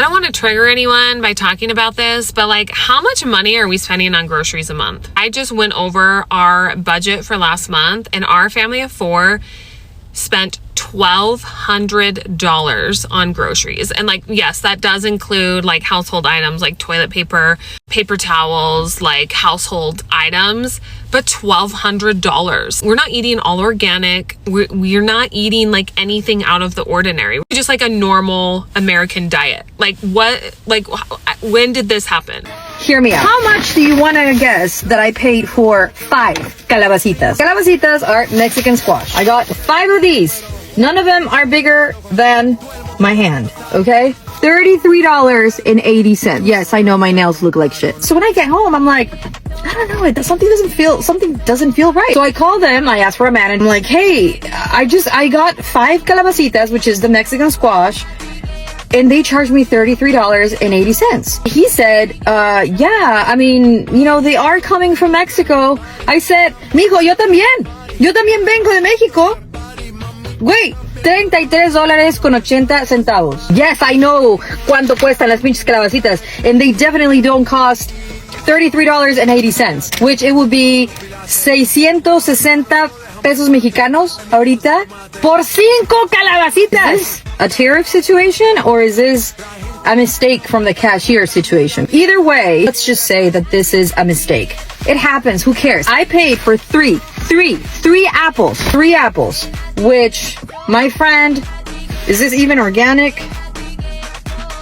I don't want to trigger anyone by talking about this, but like, how much money are we spending on groceries a month? I just went over our budget for last month, and our family of 4 spent $1,200 on groceries. And like, yes, that does include like household items like toilet paper, paper towels, like household items, but $1,200. We're not eating all organic. We're not eating like anything out of the ordinary. We're just like a normal American diet. Like when did this happen? Hear me out. How much do you want to guess that I paid for 5 calabacitas? Calabacitas are Mexican squash. I got 5 of these. None of them are bigger than my hand, okay? $33.80. Yes, I know my nails look like shit. So when I get home, I'm like, I don't know, something doesn't feel right. So I call them, I ask for a man, and I'm like, hey, I got 5 calabacitas, which is the Mexican squash, and they charged me $33.80. He said, yeah, I mean, you know, they are coming from Mexico. I said, mijo, yo también vengo de México. Wait, $33.80. Yes, I know cuánto cuestan las pinches calabacitas, and they definitely don't cost $33.80, which it would be 660 pesos mexicanos ahorita por 5 calabacitas. Is this a tariff situation, or is this a mistake from the cashier situation? Either way, let's just say that this is a mistake. It happens. Who cares? I paid for three apples, which, my friend, is this even organic?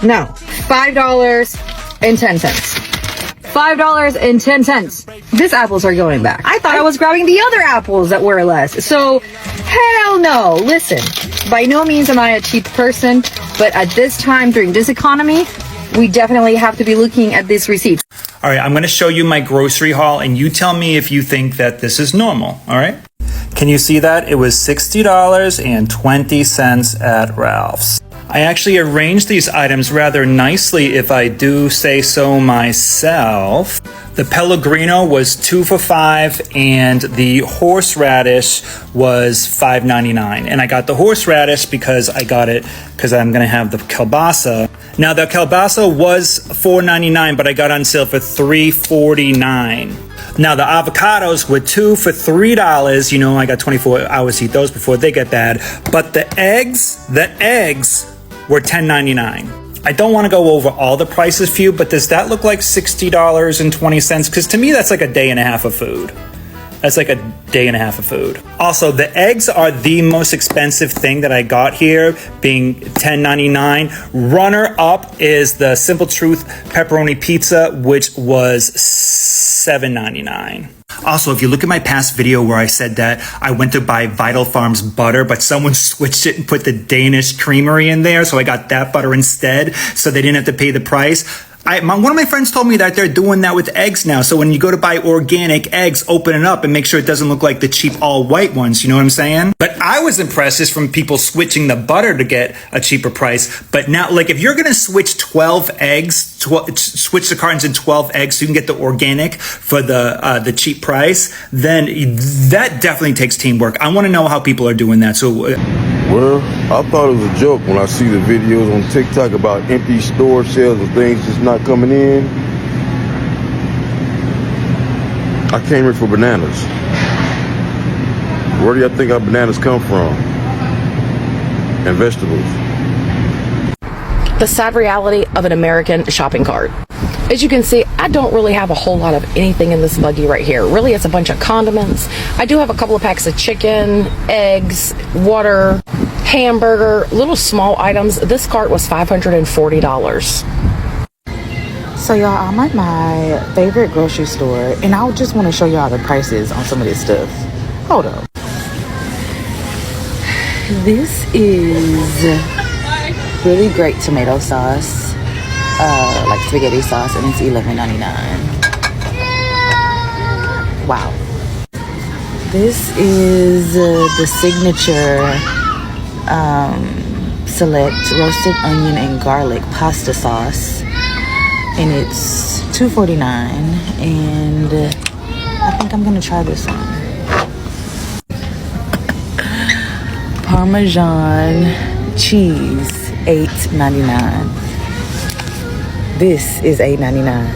No. $5.10. $5.10. These apples are going back. I thought I was grabbing the other apples that were less. So, hell no. Listen, by no means am I a cheap person, but at this time, during this economy, we definitely have to be looking at these receipts. All right, I'm going to show you my grocery haul, and you tell me if you think that this is normal, all right? Can you see that? It was $60.20 at Ralph's. I actually arranged these items rather nicely, if I do say so myself. The Pellegrino was 2 for $5, and the horseradish was $5.99. And I got the horseradish because I'm going to have the kielbasa. Now, the kielbasa was $4.99, but I got on sale for $3.49. Now, the avocados were 2 for $3. You know, I got 24 hours to eat those before they get bad. But the eggs were $10.99. I don't want to go over all the prices for you, but does that look like $60.20? Because to me, that's like a day and a half of food. Also, the eggs are the most expensive thing that I got here, being $10.99. Runner up is the Simple Truth pepperoni pizza, which was $7.99. Also, if you look at my past video where I said that I went to buy Vital Farms butter, but someone switched it and put the Danish creamery in there, so I got that butter instead, so they didn't have to pay the price. One of my friends told me that they're doing that with eggs now. So when you go to buy organic eggs, open it up and make sure it doesn't look like the cheap all white ones. You know what I'm saying? But I was impressed just from people switching the butter to get a cheaper price. But now, like, if you're going to switch 12 eggs, switch the cartons in 12 eggs so you can get the organic for the cheap price, then that definitely takes teamwork. I want to know how people are doing that. So. Well, I thought it was a joke when I see the videos on TikTok about empty store shelves and things just not coming in. I came here for bananas. Where do y'all think our bananas come from? And vegetables. The sad reality of an American shopping cart. As you can see, I don't really have a whole lot of anything in this buggy right here. Really, it's a bunch of condiments. I do have a couple of packs of chicken, eggs, water, hamburger, little small items. This cart was $540. So y'all, I'm at my favorite grocery store, and I just want to show y'all the prices on some of this stuff. Hold up. This is really great tomato sauce. Like spaghetti sauce, and it's $11.99. Wow. This is the signature select roasted onion and garlic pasta sauce, and it's $2.49. And I think I'm gonna try this one. Parmesan cheese, $8.99. This is $8.99.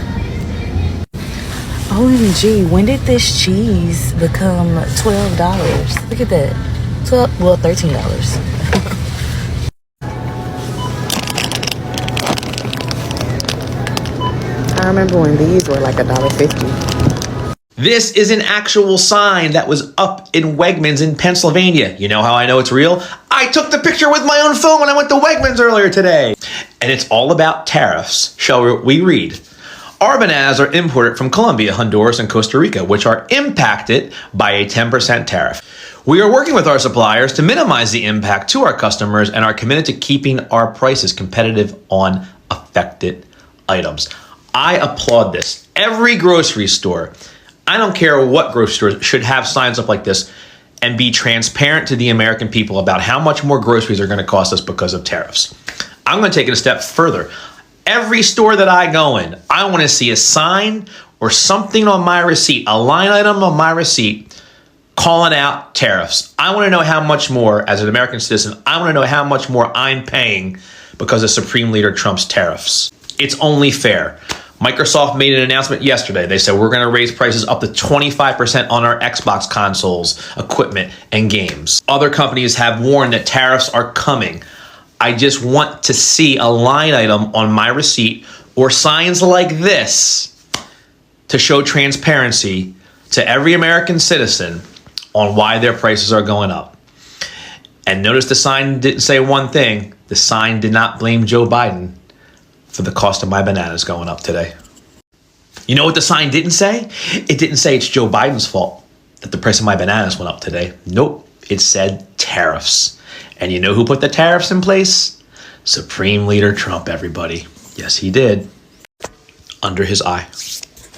OMG, when did this cheese become $12? Look at that. $13. I remember when these were like $1.50. This is an actual sign that was up in Wegmans in Pennsylvania. You know how I know it's real? I took the picture with my own phone when I went to Wegmans earlier today. And it's all about tariffs. Shall we read? Our bananas are imported from Colombia, Honduras, and Costa Rica, which are impacted by a 10% tariff. We are working with our suppliers to minimize the impact to our customers and are committed to keeping our prices competitive on affected items. I applaud this. Every grocery store, I don't care what grocery store, should have signs up like this and be transparent to the American people about how much more groceries are going to cost us because of tariffs. I'm going to take it a step further. Every store that I go in, I want to see a sign or something on my receipt, a line item on my receipt calling out tariffs. I want to know how much more, as an American citizen, I want to know how much more I'm paying because of Supreme Leader Trump's tariffs. It's only fair. Microsoft made an announcement yesterday. They said we're going to raise prices up to 25% on our Xbox consoles, equipment, and games. Other companies have warned that tariffs are coming. I just want to see a line item on my receipt or signs like this to show transparency to every American citizen on why their prices are going up. And notice the sign didn't say one thing. The sign did not blame Joe Biden for the cost of my bananas going up today. You know what the sign didn't say? It didn't say it's Joe Biden's fault that the price of my bananas went up today. Nope, it said tariffs. And you know who put the tariffs in place? Supreme Leader Trump, everybody. Yes, he did. Under his eye.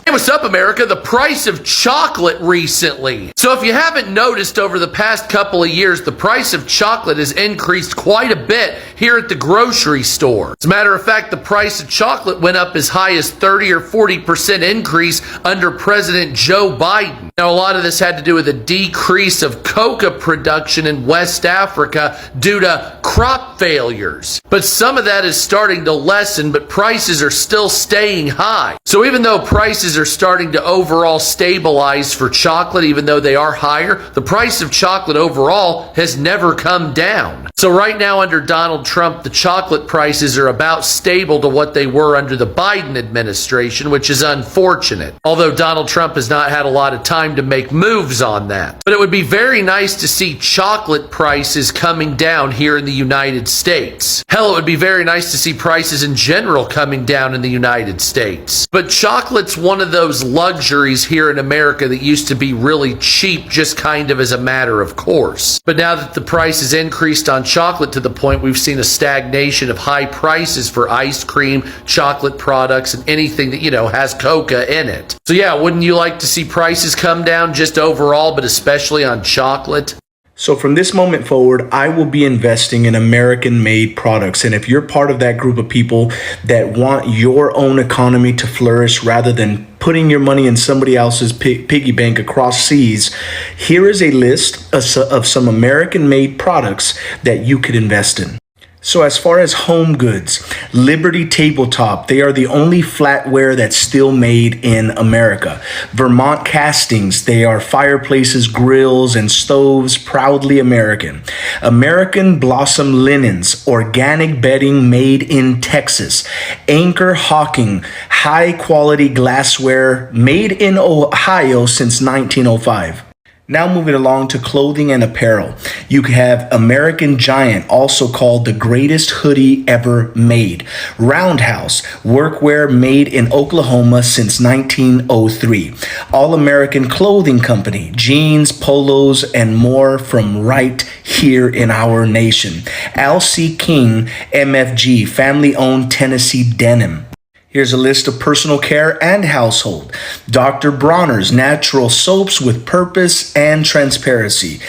Hey, what's up, America? The price of chocolate recently. So if you haven't noticed, over the past couple of years, the price of chocolate has increased quite a bit here at the grocery store. As a matter of fact, the price of chocolate went up as high as 30 or 40% increase under President Joe Biden. Now, a lot of this had to do with a decrease of coca production in West Africa due to crop failures. But some of that is starting to lessen, but prices are still staying high. So even though prices are starting to overall stabilize for chocolate, even though they are higher, the price of chocolate overall has never come down. So right now under Donald Trump, the chocolate prices are about stable to what they were under the Biden administration, which is unfortunate. Although Donald Trump has not had a lot of time to make moves on that. But it would be very nice to see chocolate prices coming down here in the United States. Hell, it would be very nice to see prices in general coming down in the United States. But chocolate's one of those luxuries here in America that used to be really cheap, just kind of as a matter of course. But now that the price has increased on chocolate to the point we've seen a stagnation of high prices for ice cream, chocolate products, and anything that, has coca in it. So yeah, wouldn't you like to see prices come down just overall, but especially on chocolate? So from this moment forward, I will be investing in American-made products. And if you're part of that group of people that want your own economy to flourish rather than putting your money in somebody else's piggy bank across seas, here is a list of some American-made products that you could invest in. So as far as home goods, Liberty Tabletop, they are the only flatware that's still made in America. Vermont Castings, they are fireplaces, grills, and stoves, proudly American. American Blossom Linens, organic bedding made in Texas. Anchor Hawking, high quality glassware made in Ohio since 1905. Now moving along to clothing and apparel. You have American Giant, also called the greatest hoodie ever made. Roundhouse, workwear made in Oklahoma since 1903. All-American Clothing Company, jeans, polos, and more from right here in our nation. L.C. King, MFG, family-owned Tennessee denim. Here's a list of personal care and household. Dr. Bronner's natural soaps with purpose and transparency.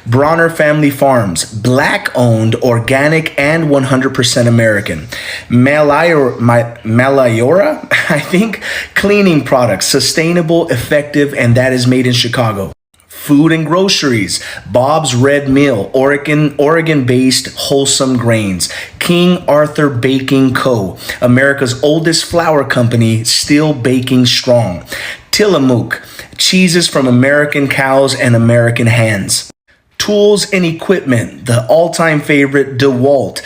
Bronner Family Farms, black-owned, organic, and 100% American. Malayora, I think, cleaning products, sustainable, effective, and that is made in Chicago. Food and Groceries, Bob's Red Mill, Oregon-based wholesome grains, King Arthur Baking Co., America's oldest flour company, still baking strong, Tillamook, cheeses from American cows and American hands. Tools and equipment, the all-time favorite DeWalt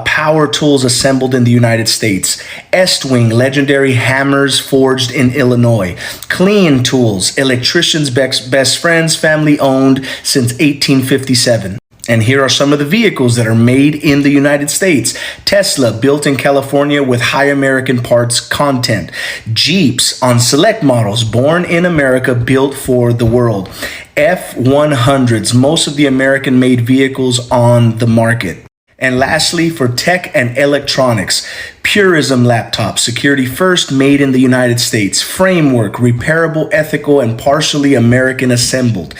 power tools assembled in the United States. Estwing, legendary hammers forged in Illinois. Clean Tools, electricians' best friends, family owned since 1857. And here are some of the vehicles that are made in the United States. Tesla, built in California with high American parts content. Jeeps on select models, born in America, built for the world. F-100s, most of the American-made vehicles on the market. And lastly, for tech and electronics, Purism laptop, security first, made in the United States. Framework, repairable, ethical, and partially American assembled.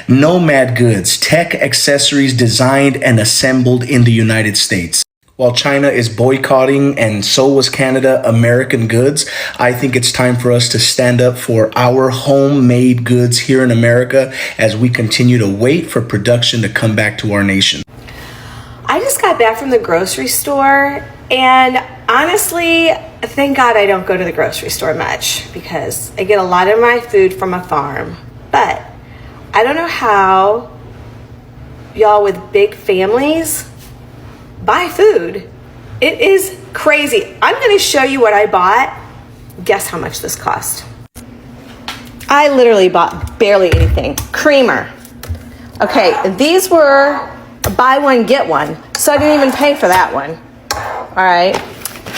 Nomad goods, tech accessories designed and assembled in the United States. While China is boycotting, and so was Canada, American goods, I think it's time for us to stand up for our homemade goods here in America as we continue to wait for production to come back to our nation. I just got back from the grocery store, and honestly, thank God I don't go to the grocery store much because I get a lot of my food from a farm. But I don't know how y'all with big families buy food. It is crazy. I'm going to show you what I bought. Guess how much this cost? I literally bought barely anything. Creamer. Okay, these were buy one, get one. So I didn't even pay for that one. All right.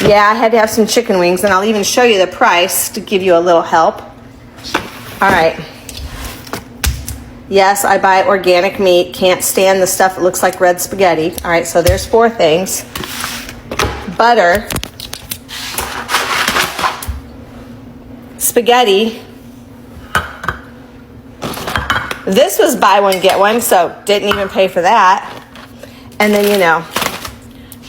Yeah, I had to have some chicken wings, and I'll even show you the price to give you a little help. All right. Yes, I buy organic meat. Can't stand the stuff that looks like red spaghetti. All right, so there's 4 things. Butter. Spaghetti. This was buy one, get one, so didn't even pay for that. And then, you know,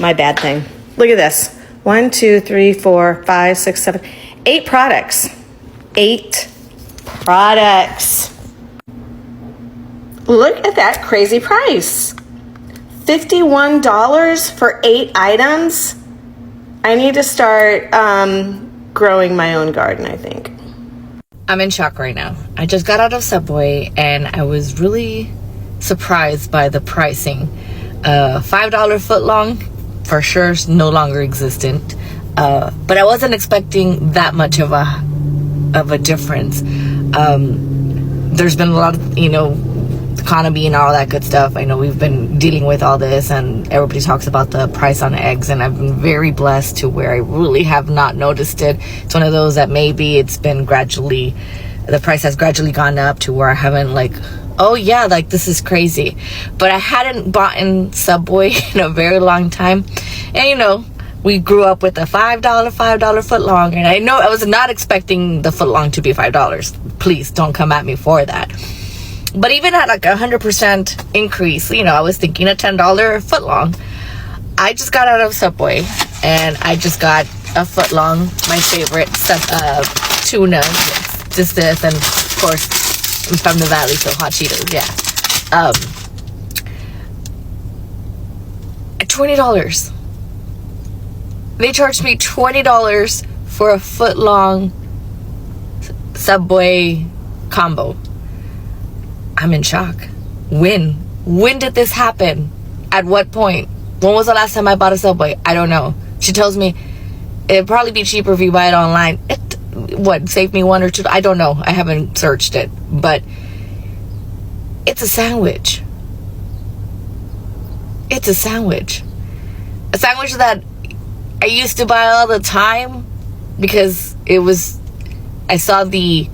my bad thing. Look at this. 1, 2, 3, 4, 5, 6, 7, 8 products. 8 products. Look at that crazy price. $51 for 8 items. I need to start growing my own garden, I think. I'm in shock right now. I just got out of Subway and I was really surprised by the pricing. $5 footlong for sure is no longer existent. But I wasn't expecting that much of a difference. There's been a lot of, economy and all that good stuff. I know we've been dealing with all this and everybody talks about the price on eggs, and I've been very blessed to where I really have not noticed it. It's one of those that maybe it's been gradually, the price has gradually gone up to where I haven't oh yeah, this is crazy. But I hadn't bought in Subway in a very long time. And we grew up with a $5 footlong, and I know I was not expecting the footlong to be $5. Please don't come at me for that. But even at 100% increase, I was thinking a $10 footlong. I just got out of Subway and I just got a footlong, my favorite tuna. Just this, and of course I'm from the valley, so hot Cheetos, yeah. $20. They charged me $20 for a footlong Subway combo. I'm in shock. When did this happen? At what point? When was the last time I bought a Subway? I don't know. She tells me it'd probably be cheaper if you buy it online. Save me 1 or 2? I don't know. I haven't searched it. But it's a sandwich. It's a sandwich. A sandwich that I used to buy all the time because I saw the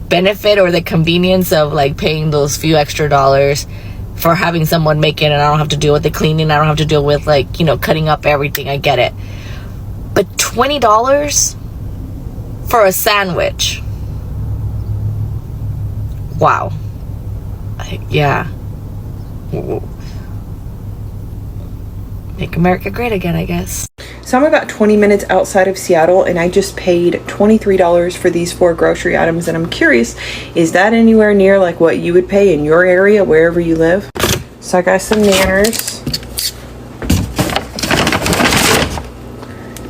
benefit or the convenience of paying those few extra dollars for having someone make it, and I don't have to deal with the cleaning. I don't have to deal with cutting up everything. I get it. But $20 for a sandwich. Wow. Yeah. Make America great again, I guess. So I'm about 20 minutes outside of Seattle, and I just paid $23 for these 4 grocery items, and I'm curious, is that anywhere near like what you would pay in your area, wherever you live? So I got some Nanners.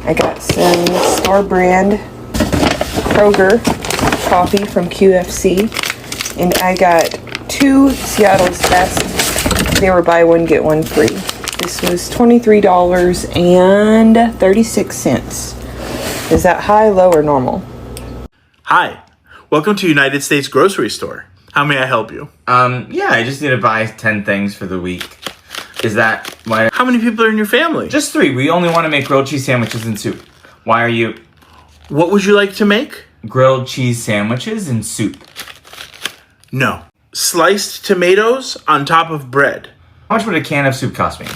I got some Star Brand Kroger coffee from QFC, and I got 2 Seattle's Best. They were buy one get one free. This was $23.36. Is that high, low, or normal? Hi, welcome to United States Grocery Store. How may I help you? Yeah, I just need to buy 10 things for the week. Is that why? How many people are in your family? Just 3. We only want to make grilled cheese sandwiches and soup. Why are you? What would you like to make? Grilled cheese sandwiches and soup. No. Sliced tomatoes on top of bread. How much would a can of soup cost me?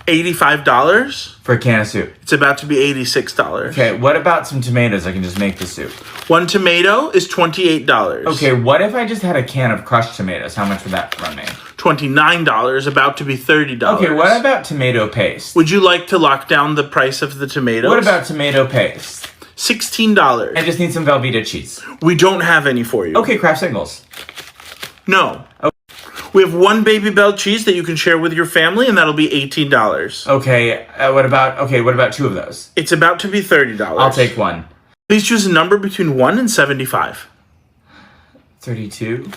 $85? For a can of soup. It's about to be $86. Okay, what about some tomatoes? I can just make the soup. 1 tomato is $28. Okay, what if I just had a can of crushed tomatoes? How much would that run me? $29, about to be $30. Okay, what about tomato paste? Would you like to lock down the price of the tomatoes? What about tomato paste? $16. I just need some Velveeta cheese. We don't have any for you. Okay, Kraft Singles. No. Okay. We have 1 Baby Bell cheese that you can share with your family, and that'll be $18. Okay, what about 2 of those? It's about to be $30. I'll take 1. Please choose a number between 1 and 75. 32.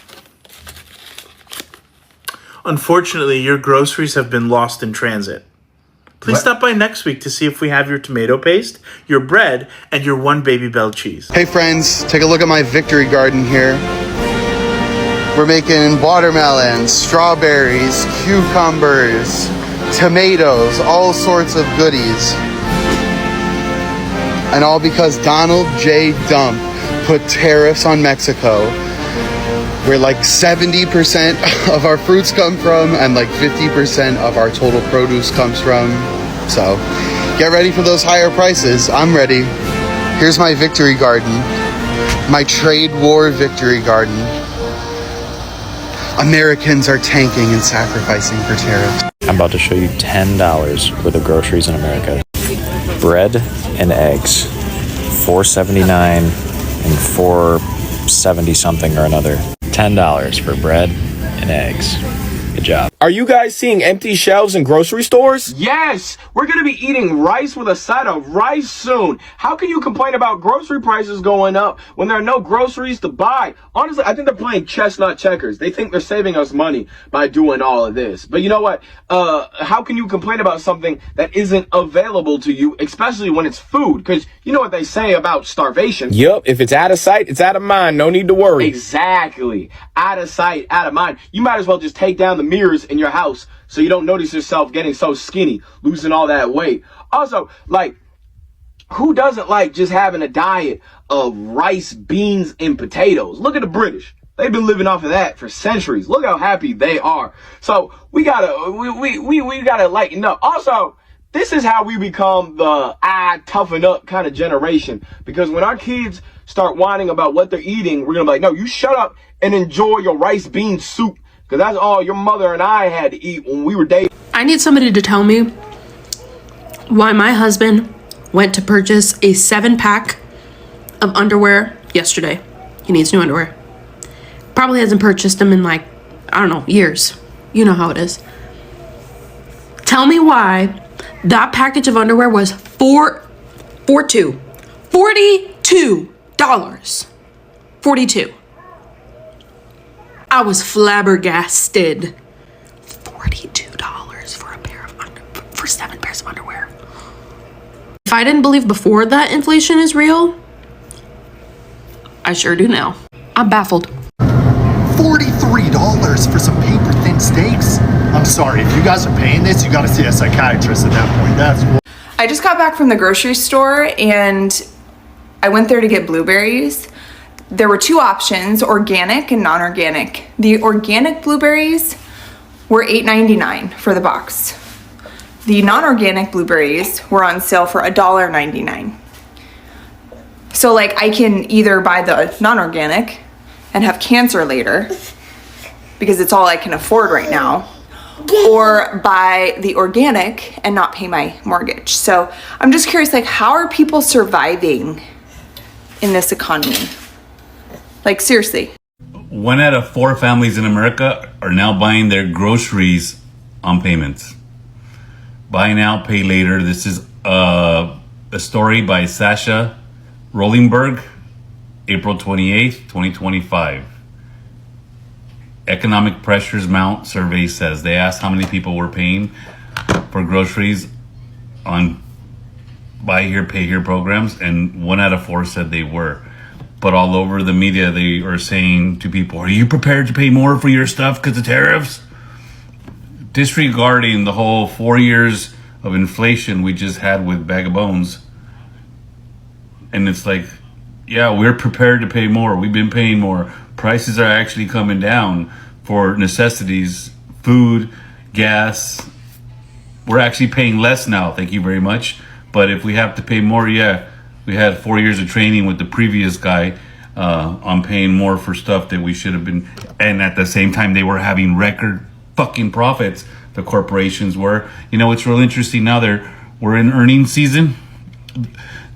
Unfortunately, your groceries have been lost in transit. Please stop by next week to see if we have your tomato paste, your bread, and your 1 Baby Bell cheese. Hey friends, take a look at my victory garden here. We're making watermelons, strawberries, cucumbers, tomatoes, all sorts of goodies. And all because Donald J. Dump put tariffs on Mexico, where like 70% of our fruits come from and like 50% of our total produce comes from. So get ready for those higher prices. I'm ready. Here's my victory garden, my trade war victory garden. Americans are tanking and sacrificing for tariffs. I'm about to show you $10 worth of groceries in America. Bread and eggs, $4.79 and $4.70 something or another. $10 for bread and eggs. Good job. Are you guys seeing empty shelves in grocery stores? Yes! We're gonna be eating rice with a side of rice soon. How can you complain about grocery prices going up when there are no groceries to buy? Honestly, I think they're playing chestnut checkers. They think they're saving us money by doing all of this. But you know what? How can you complain about something that isn't available to you, especially when it's food? Because you know what they say about starvation. Yup, if it's out of sight, it's out of mind. No need to worry. Exactly. Out of sight, out of mind. You might as well just take down the mirrors in your house so you don't notice yourself getting so skinny, losing all that weight. Also, like, who doesn't like just having a diet of rice, beans, and potatoes? Look at the British. They've been living off of that for centuries. Look how happy they are. So we gotta lighten up. Also, this is how we become the toughen up kind of generation. Because when our kids start whining about what they're eating, we're gonna be like, no, you shut up and enjoy your rice bean soup. Because that's all your mother and I had to eat when we were dating. I need somebody to tell me why my husband went to purchase a 7-pack of underwear yesterday. He needs new underwear. Probably hasn't purchased them in like, I don't know, years. You know how it is. Tell me why that package of underwear was $42. $42. I was flabbergasted. $42 for 7 pairs of underwear. If I didn't believe before that inflation is real, I sure do now. I'm baffled. $43 for some paper thin steaks? I'm sorry, if you guys are paying this, you gotta see a psychiatrist at that point. I just got back from the grocery store and I went there to get blueberries. There were 2 options, organic and non-organic. The organic blueberries were $8.99 for the box. The non-organic blueberries were on sale for $1.99. So like I can either buy the non-organic and have cancer later because it's all I can afford right now, or buy the organic and not pay my mortgage. So I'm just curious, like, how are people surviving in this economy? Like, seriously. 1 out of 4 families in America are now buying their groceries on payments. Buy now, pay later. This is a story by Sasha Rollingberg, April 28th, 2025. Economic pressures mount, survey says. They asked how many people were paying for groceries on buy here, pay here programs, and 1 out of 4 said they were. But all over the media, they are saying to people, are you prepared to pay more for your stuff because of tariffs? Disregarding the whole 4 years of inflation we just had with Bag of Bones. And it's like, yeah, we're prepared to pay more. We've been paying more. Prices are actually coming down for necessities, food, gas. We're actually paying less now, thank you very much. But if we have to pay more, yeah, we had 4 years of training with the previous guy on paying more for stuff that we should have been. And at the same time, they were having record fucking profits. The corporations were. You know, it's real interesting now. We're in earnings season.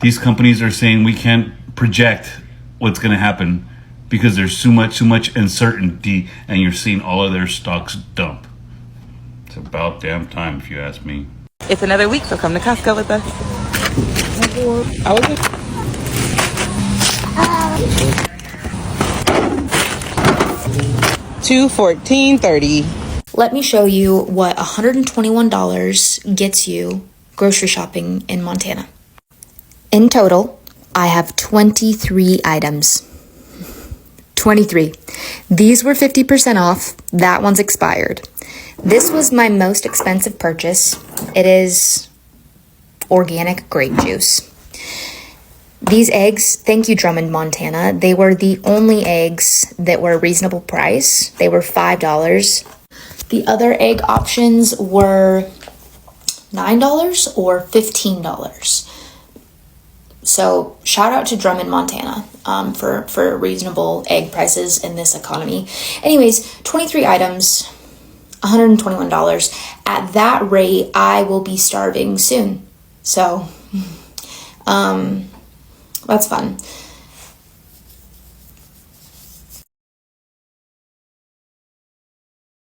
These companies are saying we can't project what's going to happen because there's too much uncertainty, and you're seeing all of their stocks dump. It's about damn time, if you ask me. It's another week, so come to Costco with us. I was $214.30. Let me show you what $121 gets you grocery shopping in Montana. In total, I have 23 items. 23. These were 50% off. That one's expired. This was my most expensive purchase. It is organic grape juice. These eggs, thank you Drummond, Montana. They were the only eggs that were a reasonable price. They were $5. The other egg options were $9 or $15. So shout out to Drummond, Montana, for reasonable egg prices in this economy. Anyways, 23 items, $121. At that rate, I will be starving soon. So, that's fun.